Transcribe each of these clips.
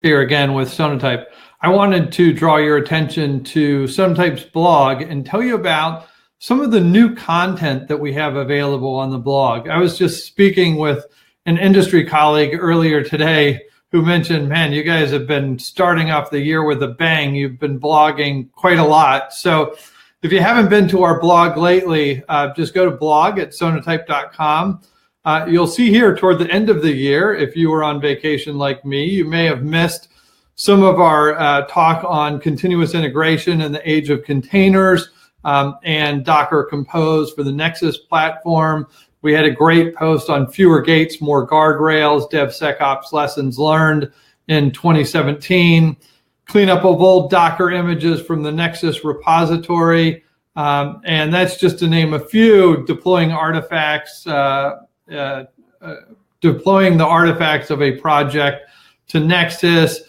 Here again with Sonatype. I wanted to draw your attention to Sonatype's blog and tell you about some of the new content that we have available on the blog. I was just speaking with an industry colleague earlier today who mentioned, man, you guys have been starting off the year with a bang. You've been blogging quite a lot. So if you haven't been to our blog lately, just go to blog@sonatype.com. You'll see here toward the end of the year, if you were on vacation like me, you may have missed some of our talk on continuous integration in the age of containers and Docker Compose for the Nexus platform. We had a great post on fewer gates, more guardrails, DevSecOps lessons learned in 2017, cleanup of old Docker images from the Nexus repository, and that's just to name a few, deploying artifacts, deploying the artifacts of a project to Nexus,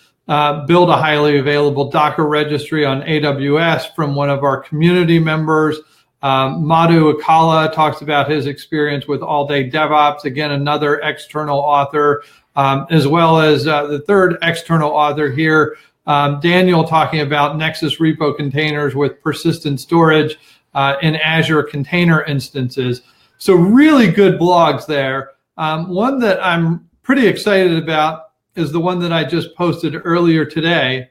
build a highly available Docker registry on AWS from one of our community members. Madhu Akala talks about his experience with All Day DevOps, again, another external author, as well as the third external author here, Daniel, talking about Nexus repo containers with persistent storage in Azure container instances. So really good blogs there. One that I'm pretty excited about is the one that I just posted earlier today,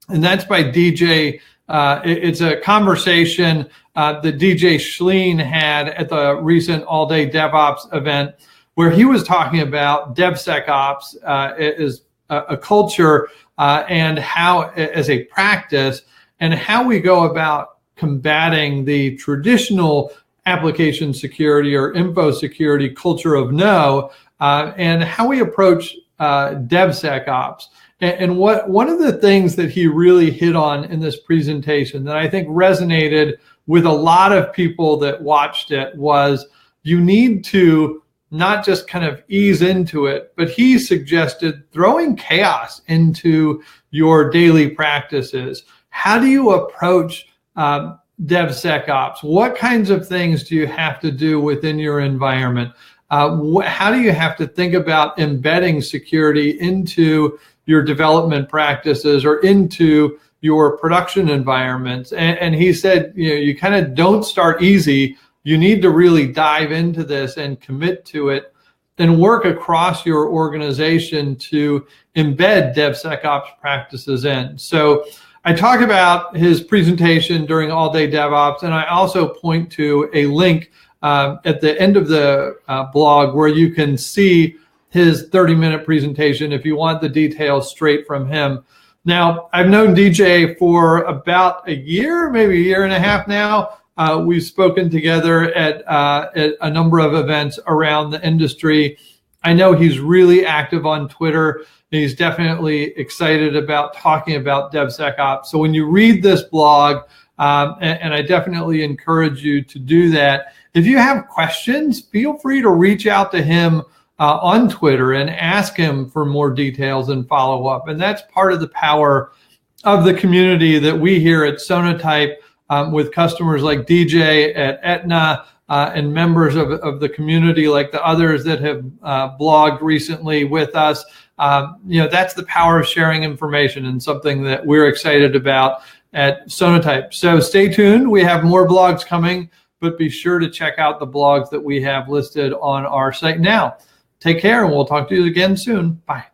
and that's by DJ. It's a conversation that DJ Schleen had at the recent All Day DevOps event, where he was talking about DevSecOps as a culture and how, as a practice, and how we go about combating the traditional application security or info security culture of no, and how we approach DevSecOps. And one of the things that he really hit on in this presentation that I think resonated with a lot of people that watched it was you need to not just kind of ease into it, but he suggested throwing chaos into your daily practices. How do you approach DevSecOps? What kinds of things do you have to do within your environment? How do you have to think about embedding security into your development practices or into your production environments? And he said, you kind of don't start easy. You need to really dive into this and commit to it and work across your organization to embed DevSecOps practices in. So I talk about his presentation during All Day DevOps, and I also point to a link at the end of the blog where you can see his 30-minute presentation if you want the details straight from him. Now, I've known DJ for about a year, maybe a year and a half now. We've spoken together at a number of events around the industry. I know he's really active on Twitter. He's definitely excited about talking about DevSecOps. So when you read this blog, and I definitely encourage you to do that, if you have questions, feel free to reach out to him on Twitter and ask him for more details and follow up. And that's part of the power of the community that we here at Sonatype with customers like DJ at Aetna and members of the community like the others that have blogged recently with us. That's the power of sharing information and something that we're excited about at Sonatype. So stay tuned. We have more blogs coming, but be sure to check out the blogs that we have listed on our site now. Take care, and we'll talk to you again soon. Bye.